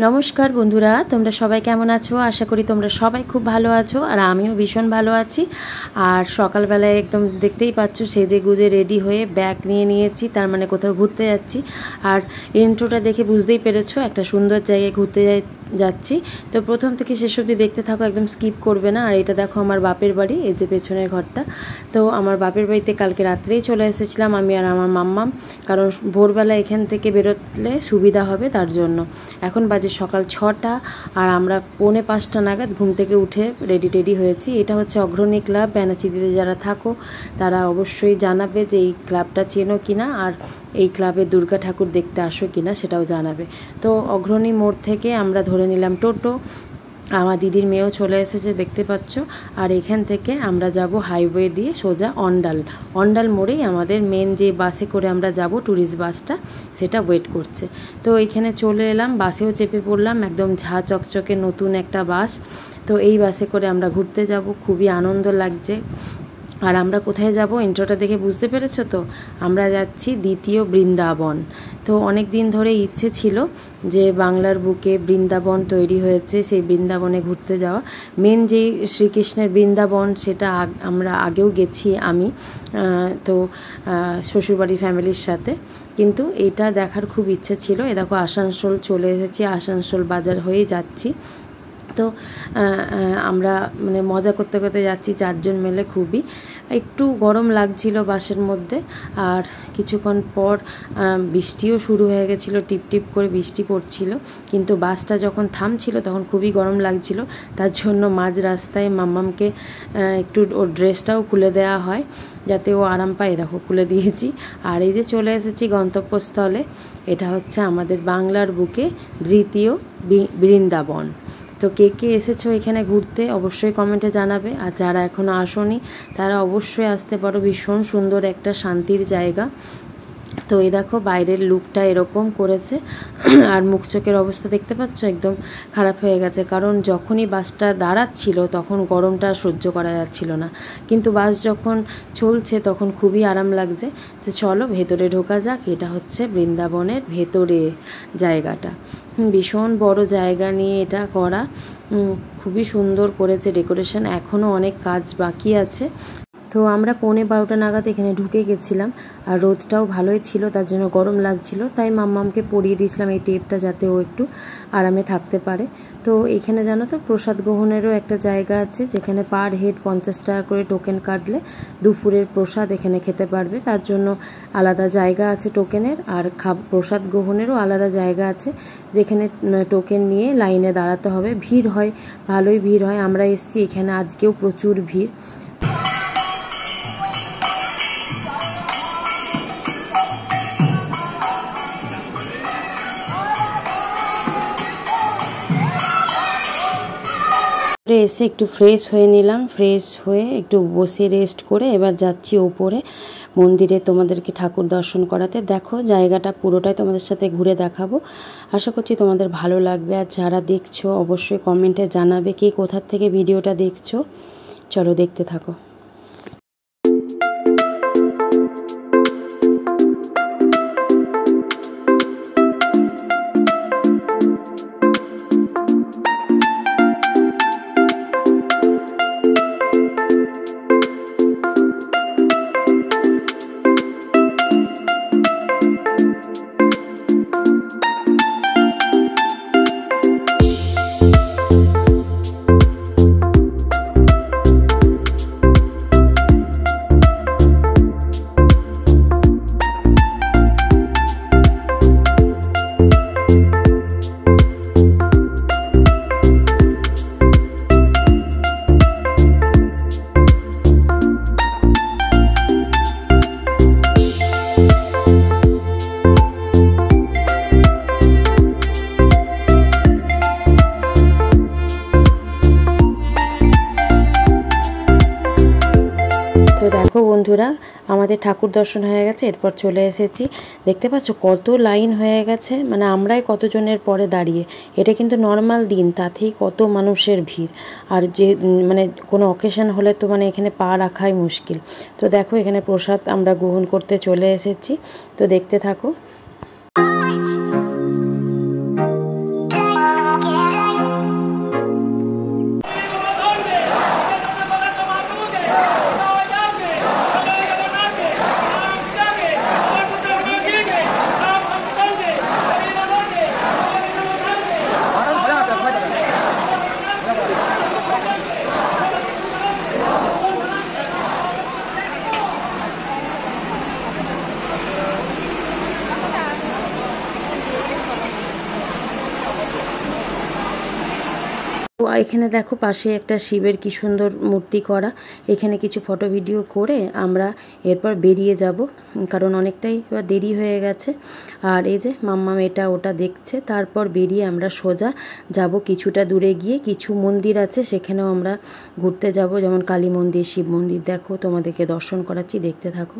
নমস্কার বন্ধুরা, তোমরা সবাই কেমন আছো? আশা করি তোমরা সবাই খুব ভালো আছো, আর আমিও ভীষণ ভালো আছি। আর সকালবেলায় একদম দেখতেই পাচ্ছ সেজে গুজে রেডি হয়ে ব্যাগ নিয়ে নিয়েছি, তার মানে কোথাও ঘুরতে যাচ্ছি। আর ইন্ট্রোটা দেখে বুঝতেই পেরেছো একটা সুন্দর জায়গায় ঘুরতে যাচ্ছি। তো প্রথম থেকে শেষ অবধি দেখতে থাকো, একদম স্কিপ করবে না। আর এটা দেখো আমার বাপের বাড়ি, এই যে পেছনের ঘরটা। তো আমার বাপের বাড়িতে কালকে রাত্রেই চলে এসেছিলাম আমি আর আমার মাম্মাম, কারণ ভোরবেলা এখান থেকে বেরোলে সুবিধা হবে তার জন্য। এখন বাজে সকাল 6টা, আর আমরা 4:45 নাগাদ ঘুম থেকে উঠে রেডি হয়েছি। এটা হচ্ছে অগ্রণী ক্লাব। ব্যানাচিদিতে যারা থাকো তারা অবশ্যই জানাবে যে এই ক্লাবটা চেনো কিনা, আর এই ক্লাবে দুর্গা ঠাকুর দেখতে আসো কিনা সেটাও জানাবে। তো অগ্রণী মোড় থেকে আমরা ধরে নিলাম টোটো। আমার দিদির মেয়েও চলে এসেছে, দেখতে পাচ্ছ। আর এখান থেকে আমরা যাব হাইওয়ে দিয়ে সোজা অন্ডাল মোড়েই আমাদের মেন যে বাসে করে আমরা যাব, ট্যুরিস্ট বাসটা, সেটা ওয়েট করছে। তো এখানে চলে এলাম, বাসেও চেপে পড়লাম, একদম ঝা চকচকে নতুন একটা বাস। তো এই বাসে করে আমরা ঘুরতে যাব, খুবই আনন্দ লাগছে। আর আমরা কোথায় যাব ইন্ট্রোটা দেখে বুঝতে পেরেছো তো? আমরা যাচ্ছি দ্বিতীয় বৃন্দাবন। তো অনেক দিন ধরে ইচ্ছে ছিল যে বাংলার বুকে বৃন্দাবন তৈরি হয়েছে, সেই বৃন্দাবনে ঘুরতে যাওয়া। মেন যে শ্রীকৃষ্ণের বৃন্দাবন সেটা আমরা আগেও গেছি আমি, তো শ্বশুরবাড়ি ফ্যামিলির সাথে, কিন্তু এটা দেখার খুব ইচ্ছে ছিল। এ দেখো আসানসোল চলে এসেছি, আসানসোল বাজার হয়েই যাচ্ছি। তো আমরা মানে মজা করতে করতে যাচ্ছি 4 জন মিলে। খুবই একটু গরম লাগছিল বাসের মধ্যে, আর কিছুক্ষণ পর বৃষ্টিও শুরু হয়ে গেছিলো, টিপ করে বৃষ্টি পড়ছিল। কিন্তু বাসটা যখন থামছিল তখন খুবই গরম লাগছিল, তার জন্য মাঝ রাস্তায় মাম্মামকে একটু ওর ড্রেসটাও খুলে দেওয়া হয় যাতে ও আরাম পায়। দেখো খুলে দিয়েছি। আর এই যে চলে এসেছি গন্তব্যস্থলে, এটা হচ্ছে আমাদের বাংলার বুকে দ্বিতীয় বৃন্দাবন। তো কে কে এসেছো এখানে ঘুরতে অবশ্যই কমেন্টে জানাবে, আর যারা এখনও আসোনি তারা অবশ্যই আসতে পারো। ভীষণ সুন্দর একটা শান্তির জায়গা। তো এই দেখো বাইরের লুকটা এরকম করেছে। আর মুখ চোখের অবস্থা দেখতে পাচ্ছ একদম খারাপ হয়ে গেছে, কারণ যখনই বাসটা দাঁড়াচ্ছিল তখন গরমটা সহ্য করা যাচ্ছিল না, কিন্তু বাস যখন চলছে তখন খুবই আরাম লাগছে। তো চলো ভেতরে ঢোকা যাক। এটা হচ্ছে বৃন্দাবনের ভেতরে জায়গাটা, ভীষণ বড় জায়গা নিয়ে এটা করা, খুবই সুন্দর করেছে ডেকোরেশন। এখনও অনেক কাজ বাকি আছে। তো আমরা 11:45 নাগাদ এখানে ঢুকে গেছিলাম, আর রোদটাও ভালোই ছিল, তার জন্য গরম লাগছিল। তাই মাম্মামকে পরিয়ে দিয়েছিলাম এই টেপটা, যাতে ও একটু আরামে থাকতে পারে। তো এখানে জানো তো প্রসাদ গ্রহণেরও একটা জায়গা আছে, যেখানে পার হেড 50 টাকা করে টোকেন কাটলে দুপুরের প্রসাদ এখানে খেতে পারবে। তার জন্য আলাদা জায়গা আছে টোকেনের, আর প্রসাদ গ্রহণেরও আলাদা জায়গা আছে, যেখানে টোকেন নিয়ে লাইনে দাঁড়াতে হবে। ভিড় হয়, ভালোই ভিড় হয়। আমরা এসছি এখানে, আজকেও প্রচুর ভিড়। এসে একটু ফ্রেশ হয়ে নিলাম, ফ্রেশ হয়ে একটু বসে রেস্ট করে এবার যাচ্ছি ওপরে মন্দিরে তোমাদেরকে ঠাকুর দর্শন করাতে। দেখো জায়গাটা পুরোটাই তোমাদের সাথে ঘুরে দেখাবো, আশা করছি তোমাদের ভালো লাগবে। আর যারা দেখছো অবশ্যই কমেন্টে জানাবে কে কোথার থেকে ভিডিওটা দেখছো। চলো দেখতে থাকো। তো দেখো বন্ধুরা, আমাদের ঠাকুর দর্শন হয়ে গেছে, এরপর চলে এসেছি। দেখতে পাচ্ছ কত লাইন হয়ে গেছে, মানে আমরাই কতজনের পরে দাঁড়িয়ে। এটা কিন্তু নর্মাল দিন, তাতেই কত মানুষের ভিড়। আর যে মানে কোনো অকেশন হলে তো মানে এখানে পা রাখাই মুশকিল। তো দেখো এখানে প্রসাদ আমরা গ্রহণ করতে চলে এসেছি, তো দেখতে থাকো। তো এখানে দেখো পাশে একটা শিবের কি সুন্দর মূর্তি করা। এখানে কিছু ফটো ভিডিও করে আমরা এরপর বেরিয়ে যাব, কারণ অনেকটাই এবার দেরি হয়ে গেছে। আর এই যে মাম্মাম এটা ওটা দেখছে। তারপর বেরিয়ে আমরা সোজা যাব কিছুটা দূরে গিয়ে কিছু মন্দির আছে সেখানেও আমরা ঘুরতে যাব, যেমন কালী মন্দির, শিব মন্দির। দেখো তোমাদেরকে দর্শন করাচ্ছি, দেখতে থাকো।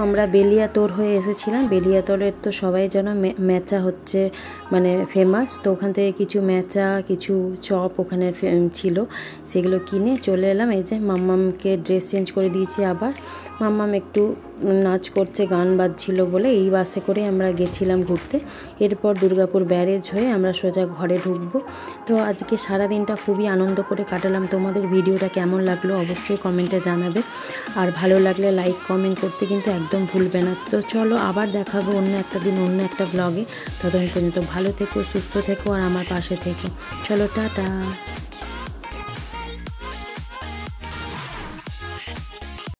আমরা বেলিয়াতোড় হয়ে এসেছিলাম। বেলিয়াতোড়ের তো সবাই যেন মেচা হচ্ছে মানে ফেমাস। তো ওখান থেকে কিছু মেচা, কিছু চপ ওখানে ছিল, সেগুলো কিনে চলে এলাম। এই যে মাম্মামকে ড্রেস চেঞ্জ করে দিয়েছি আবার। মাম্মাম একটু নাচ করছে, গান বাজছিল বলে। এই বাসে করে আমরা গেছিলাম ঘুরতে। এরপর দুর্গাপুর ব্যারেজ হয়ে আমরা সোজা ঘরে ঢুকবো। তো আজকে সারা দিনটা খুবই আনন্দ করে কাটালাম। তোমাদের ভিডিওটা কেমন লাগলো অবশ্যই কমেন্টে জানাবে, আর ভালো লাগলে লাইক কমেন্ট করতে কিন্তু একদম ভুলবে না। তো চলো আবার দেখাবো অন্য একটা দিন অন্য একটা ব্লগে। ততক্ষণ পর্যন্ত ভালো থেকো, সুস্থ থেকো আর আমার পাশে থেকো। চলো টাটা।